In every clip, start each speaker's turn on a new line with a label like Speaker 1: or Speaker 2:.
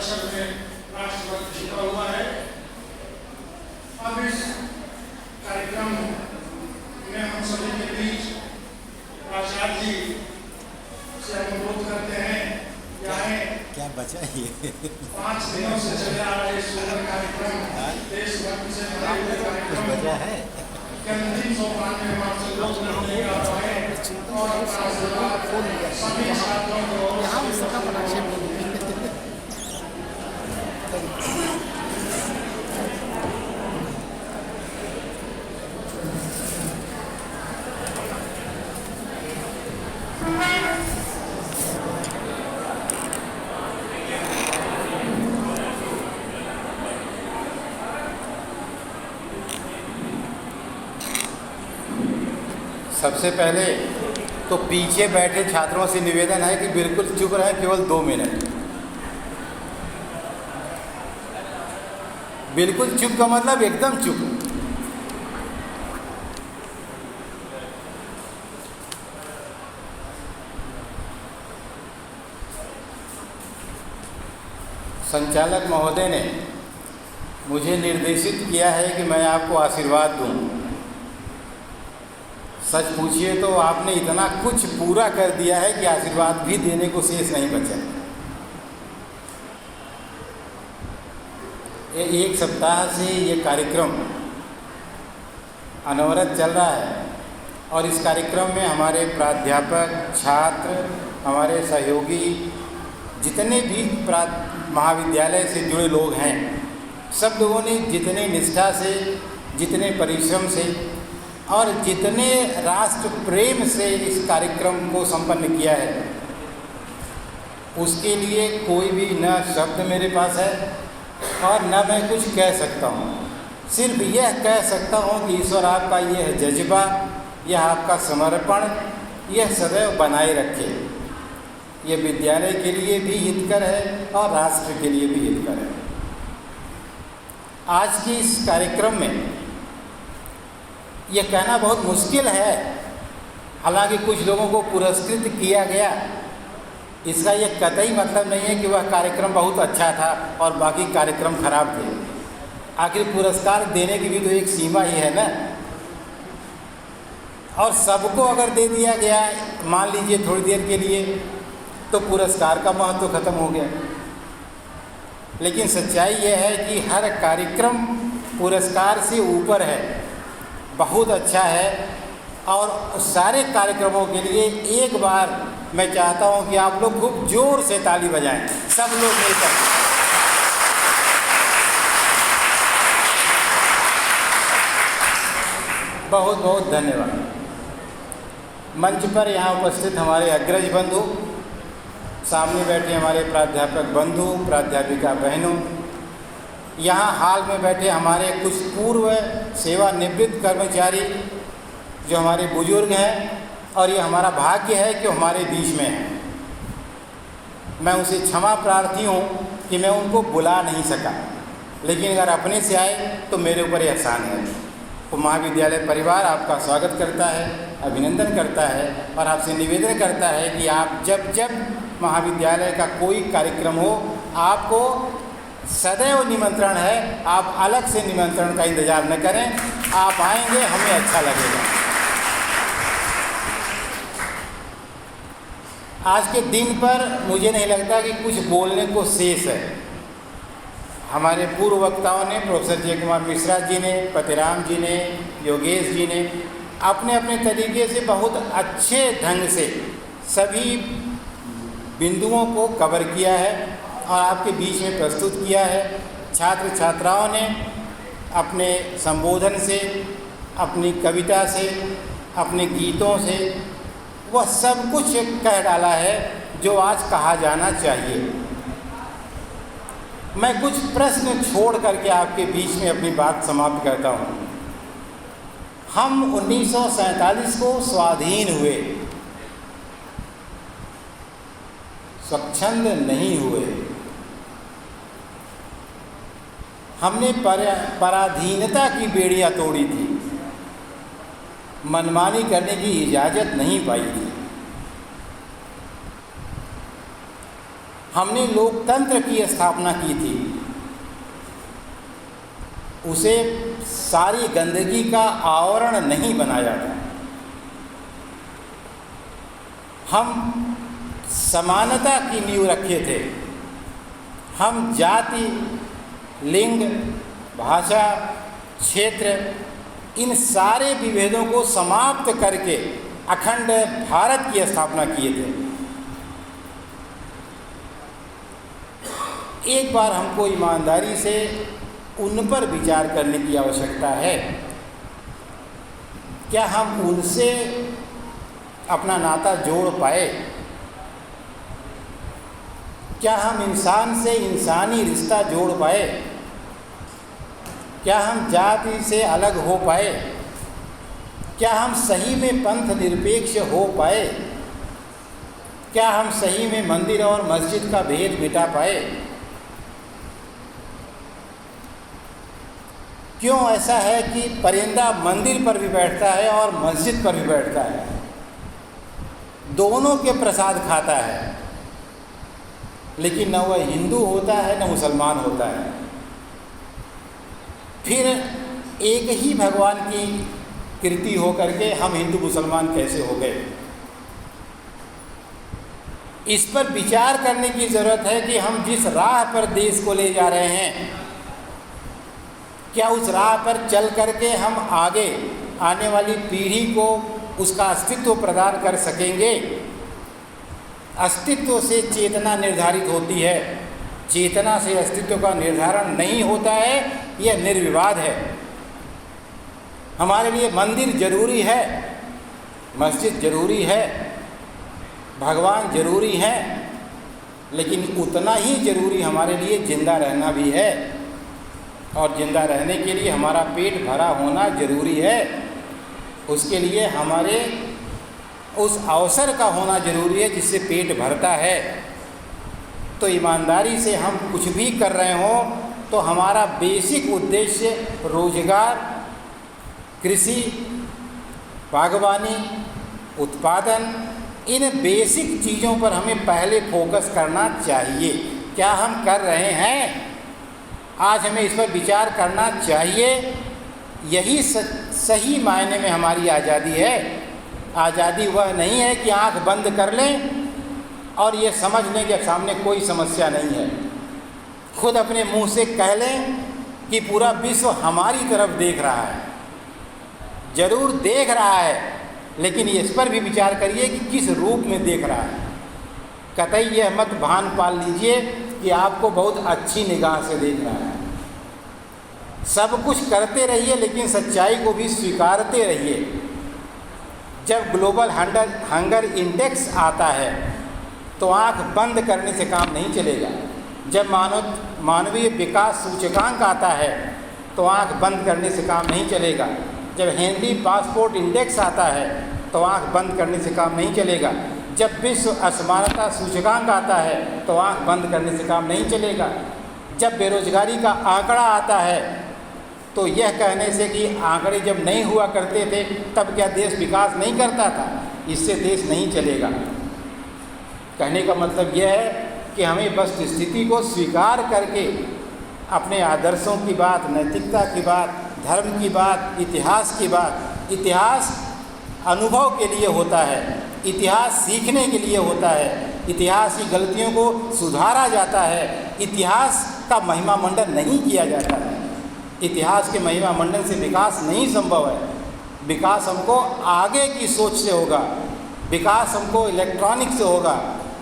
Speaker 1: अक्षर में राष्ट्रभक्त लिखा हुआ है। अब इस कार्यक्रम में हम सभी के बीच आचार्य जी से अनुरोध करते हैं
Speaker 2: क्या बचा ये
Speaker 1: 5 दिनों से चले आ रहे सुंदर कार्यक्रम देशभक्ति से भरे हुए कार्यक्रम
Speaker 2: बचा है
Speaker 1: के अंतिम सोपान में हम आपसे लोग मिलने का है और अपना आशीर्वाद सभी छात्रों को
Speaker 2: सबसे पहले तो पीछे बैठे छात्रों से निवेदन है कि बिल्कुल चुप रहे, केवल 2 मिनट। बिल्कुल चुप का मतलब एकदम चुप। संचालक महोदय ने मुझे निर्देशित किया है कि मैं आपको आशीर्वाद दूं। सच पूछिए तो आपने इतना कुछ पूरा कर दिया है कि आशीर्वाद भी देने को शेष नहीं बचा। एक सप्ताह से ये कार्यक्रम अनवरत चल रहा है और इस कार्यक्रम में हमारे प्राध्यापक, छात्र, हमारे सहयोगी, जितने भी महाविद्यालय से जुड़े लोग हैं, सब लोगों ने जितने निष्ठा से, जितने परिश्रम से और जितने राष्ट्र प्रेम से इस कार्यक्रम को संपन्न किया है, उसके लिए कोई भी न शब्द मेरे पास है और न मैं कुछ कह सकता हूँ। सिर्फ यह कह सकता हूँ कि ईश्वर आपका यह जज्बा, यह आपका समर्पण, यह सदैव बनाए रखे। यह विद्यालय के लिए भी हितकर है और राष्ट्र के लिए भी हितकर है। आज के इस कार्यक्रम में यह कहना बहुत मुश्किल है, हालांकि कुछ लोगों को पुरस्कृत किया गया, इसका यह कतई मतलब नहीं है कि वह कार्यक्रम बहुत अच्छा था और बाकी कार्यक्रम खराब थे। आखिर पुरस्कार देने की भी तो एक सीमा ही है ना। और सबको अगर दे दिया गया, मान लीजिए थोड़ी देर के लिए, तो पुरस्कार का महत्व खत्म हो गया। लेकिन सच्चाई यह है कि हर कार्यक्रम पुरस्कार से ऊपर है, बहुत अच्छा है। और सारे कार्यक्रमों के लिए एक बार मैं चाहता हूं कि आप लोग खूब जोर से ताली बजाएं, सब लोग मिलकर। बहुत बहुत धन्यवाद। मंच पर यहाँ उपस्थित हमारे अग्रज बंधु, सामने बैठे हमारे प्राध्यापक बंधु, प्राध्यापिका बहनों, यहाँ हाल में बैठे हमारे कुछ पूर्व सेवानिवृत्त कर्मचारी जो हमारे बुजुर्ग हैं, और ये हमारा भाग्य है कि हमारे बीच में हैं। मैं उनसे क्षमा प्रार्थी हूँ कि मैं उनको बुला नहीं सका, लेकिन अगर अपने से आए तो मेरे ऊपर एहसान है। तो महाविद्यालय परिवार आपका स्वागत करता है, अभिनंदन करता है और आपसे निवेदन करता है कि आप जब जब महाविद्यालय का कोई कार्यक्रम हो, आपको सदैव निमंत्रण है। आप अलग से निमंत्रण का इंतज़ार न करें, आप आएंगे, हमें अच्छा लगेगा। आज के दिन पर मुझे नहीं लगता कि कुछ बोलने को शेष है। हमारे पूर्व वक्ताओं ने, प्रोफेसर जय कुमार मिश्रा जी ने, पतिराम जी ने, योगेश जी ने अपने अपने तरीके से बहुत अच्छे ढंग से सभी बिंदुओं को कवर किया है और आपके बीच में प्रस्तुत किया है। छात्र छात्राओं ने अपने संबोधन से, अपनी कविता से, अपने गीतों से वह सब कुछ कह डाला है जो आज कहा जाना चाहिए। मैं कुछ प्रश्न छोड़ करके आपके बीच में अपनी बात समाप्त करता हूँ। हम 1947 को स्वाधीन हुए, स्वच्छंद नहीं हुए। हमने पराधीनता की बेड़ियां तोड़ी थी, मनमानी करने की इजाज़त नहीं पाई थी। हमने लोकतंत्र की स्थापना की थी, उसे सारी गंदगी का आवरण नहीं बनाया था। हम समानता की नींव रखे थे। हम जाति, लिंग, भाषा, क्षेत्र, इन सारे विभेदों को समाप्त करके अखंड भारत की स्थापना किए थे। एक बार हमको ईमानदारी से उन पर विचार करने की आवश्यकता है। क्या हम उनसे अपना नाता जोड़ पाए? क्या हम इंसान से इंसानी रिश्ता जोड़ पाए? क्या हम जाति से अलग हो पाए? क्या हम सही में पंथ निरपेक्ष हो पाए? क्या हम सही में मंदिर और मस्जिद का भेद मिटा पाए? क्यों ऐसा है कि परिंदा मंदिर पर भी बैठता है और मस्जिद पर भी बैठता है, दोनों के प्रसाद खाता है, लेकिन न वह हिंदू होता है न मुसलमान होता है? फिर एक ही भगवान की कृति हो करके हम हिंदू मुसलमान कैसे हो गए? इस पर विचार करने की ज़रूरत है कि हम जिस राह पर देश को ले जा रहे हैं, क्या उस राह पर चल करके हम आगे आने वाली पीढ़ी को उसका अस्तित्व प्रदान कर सकेंगे? अस्तित्व से चेतना निर्धारित होती है, चेतना से अस्तित्व का निर्धारण नहीं होता है, यह निर्विवाद है। हमारे लिए मंदिर जरूरी है, मस्जिद जरूरी है, भगवान जरूरी है, लेकिन उतना ही जरूरी हमारे लिए जिंदा रहना भी है। और जिंदा रहने के लिए हमारा पेट भरा होना जरूरी है। उसके लिए हमारे उस अवसर का होना जरूरी है जिससे पेट भरता है। तो ईमानदारी से हम कुछ भी कर रहे हों तो हमारा बेसिक उद्देश्य रोजगार, कृषि, बागवानी, उत्पादन, इन बेसिक चीज़ों पर हमें पहले फोकस करना चाहिए। क्या हम कर रहे हैं? आज हमें इस पर विचार करना चाहिए। यही सही मायने में हमारी आज़ादी है। आज़ादी वह नहीं है कि आंख बंद कर लें और ये समझ लें कि सामने कोई समस्या नहीं है, खुद अपने मुंह से कह लें कि पूरा विश्व हमारी तरफ देख रहा है। जरूर देख रहा है, लेकिन इस पर भी विचार करिए कि किस रूप में देख रहा है। कतई यह मत भान पाल लीजिए कि आपको बहुत अच्छी निगाह से देख रहा है। सब कुछ करते रहिए, लेकिन सच्चाई को भी स्वीकारते रहिए। जब ग्लोबल हंगर इंडेक्स आता है तो आंख बंद करने से काम नहीं चलेगा। जब मानवीय विकास सूचकांक आता है तो आंख बंद करने से काम नहीं चलेगा। जब हेनरी पासपोर्ट इंडेक्स आता है तो आंख बंद करने से काम नहीं चलेगा। जब विश्व असमानता सूचकांक आता है तो आंख बंद करने से काम नहीं चलेगा। जब बेरोजगारी का आंकड़ा आता है तो यह कहने से कि आंकड़े जब नहीं हुआ करते थे तब क्या देश विकास नहीं करता था, इससे देश नहीं चलेगा। कहने का मतलब यह है कि हमें बस स्थिति को स्वीकार करके अपने आदर्शों की बात, नैतिकता की बात, धर्म की बात, इतिहास की बात, इतिहास अनुभव के लिए होता है, इतिहास सीखने के लिए होता है, इतिहास की गलतियों को सुधारा जाता है, इतिहास का महिमा मंडन नहीं किया जाता है। इतिहास के महिमा मंडन से विकास नहीं संभव है। विकास हमको आगे की सोच से होगा, विकास हमको इलेक्ट्रॉनिक से होगा,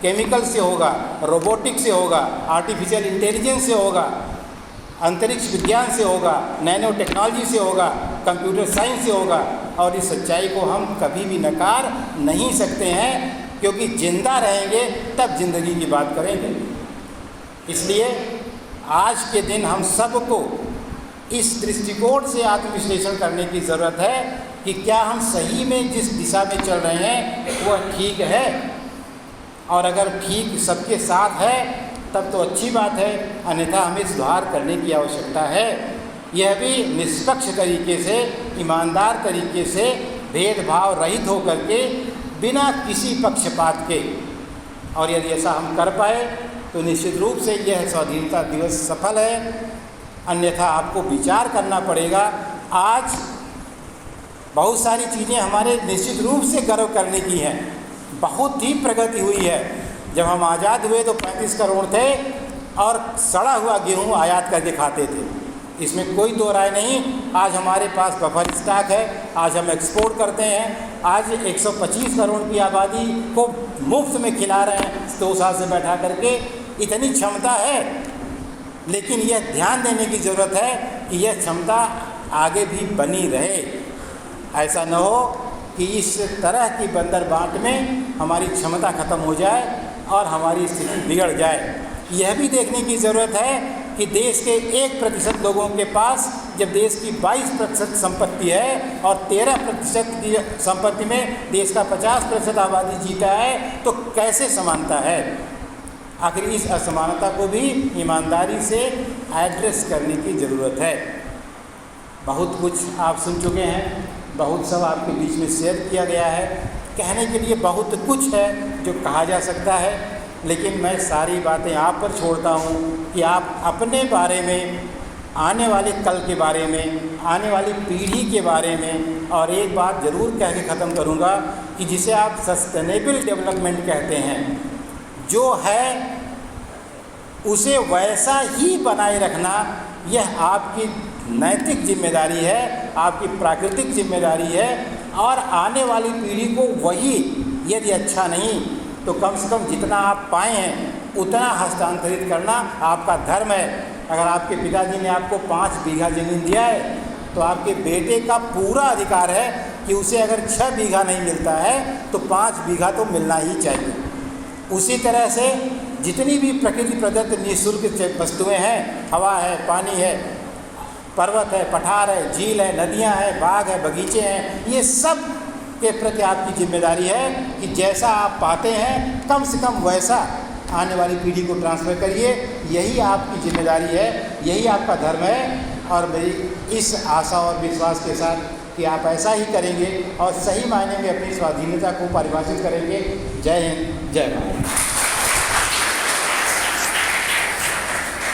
Speaker 2: केमिकल से होगा, रोबोटिक से होगा, आर्टिफिशियल इंटेलिजेंस से होगा, अंतरिक्ष विज्ञान से होगा, नैनो टेक्नोलॉजी से होगा, कंप्यूटर साइंस से होगा। और इस सच्चाई को हम कभी भी नकार नहीं सकते हैं, क्योंकि जिंदा रहेंगे तब जिंदगी की बात करेंगे। इसलिए आज के दिन हम सबको इस दृष्टिकोण से आत्मविश्लेषण करने की ज़रूरत है कि क्या हम सही में जिस दिशा में चल रहे हैं वह ठीक है, और अगर ठीक सबके साथ है तब तो अच्छी बात है, अन्यथा हमें सुधार करने की आवश्यकता है। यह भी निष्पक्ष तरीके से, ईमानदार तरीके से, भेदभाव रहित होकर के, बिना किसी पक्षपात के। और यदि ऐसा हम कर पाए तो निश्चित रूप से यह स्वाधीनता दिवस सफल है। अन्यथा आपको विचार करना पड़ेगा। आज बहुत सारी चीज़ें हमारे निश्चित रूप से गर्व करने की हैं। बहुत ही प्रगति हुई है। जब हम आज़ाद हुए तो 35 करोड़ थे और सड़ा हुआ गेहूँ आयात करके खाते थे, इसमें कोई दो राय नहीं। आज हमारे पास बफर स्टॉक है, आज हम एक्सपोर्ट करते हैं। आज 125 करोड़ की आबादी को मुफ्त में खिला रहे हैं 2 साल से बैठा करके। इतनी क्षमता है, लेकिन यह ध्यान देने की ज़रूरत है कि यह क्षमता आगे भी बनी रहे। ऐसा न हो कि इस तरह की बंदरबाट में हमारी क्षमता ख़त्म हो जाए और हमारी स्थिति बिगड़ जाए। यह भी देखने की ज़रूरत है कि देश के 1% लोगों के पास जब देश की 22% संपत्ति है और 13% की संपत्ति में देश का 50% आबादी जीता है, तो कैसे समानता है। आखिर इस असमानता को भी ईमानदारी से एड्रेस करने की ज़रूरत है। बहुत कुछ आप सुन चुके हैं, बहुत सब आपके बीच में शेयर किया गया है। कहने के लिए बहुत कुछ है जो कहा जा सकता है, लेकिन मैं सारी बातें आप पर छोड़ता हूँ कि आप अपने बारे में, आने वाले कल के बारे में, आने वाली पीढ़ी के बारे में, और एक बात ज़रूर कह के ख़त्म करूँगा कि जिसे आप सस्टेनेबल डेवलपमेंट कहते हैं, जो है उसे वैसा ही बनाए रखना, यह आपकी नैतिक जिम्मेदारी है, आपकी प्राकृतिक जिम्मेदारी है। और आने वाली पीढ़ी को वही, यदि अच्छा नहीं तो कम से कम जितना आप पाए हैं उतना हस्तांतरित करना आपका धर्म है। अगर आपके पिताजी ने आपको 5 बीघा ज़मीन दिया है तो आपके बेटे का पूरा अधिकार है कि उसे अगर 6 बीघा नहीं मिलता है तो 5 बीघा तो मिलना ही चाहिए। उसी तरह से जितनी भी प्रकृति प्रदत्त निःशुल्क वस्तुएं हैं, हवा है, पानी है, पर्वत है, पठार है, झील है, नदियां हैं, बाग है, बगीचे हैं, ये सब के प्रति आपकी जिम्मेदारी है कि जैसा आप पाते हैं कम से कम वैसा आने वाली पीढ़ी को ट्रांसफ़र करिए। यही आपकी जिम्मेदारी है, यही आपका धर्म है। और मेरी इस आशा और विश्वास के साथ कि आप ऐसा ही करेंगे और सही मायने में अपनी स्वाधीनता को परिभाषित करेंगे। जय हिंद, जय भारत।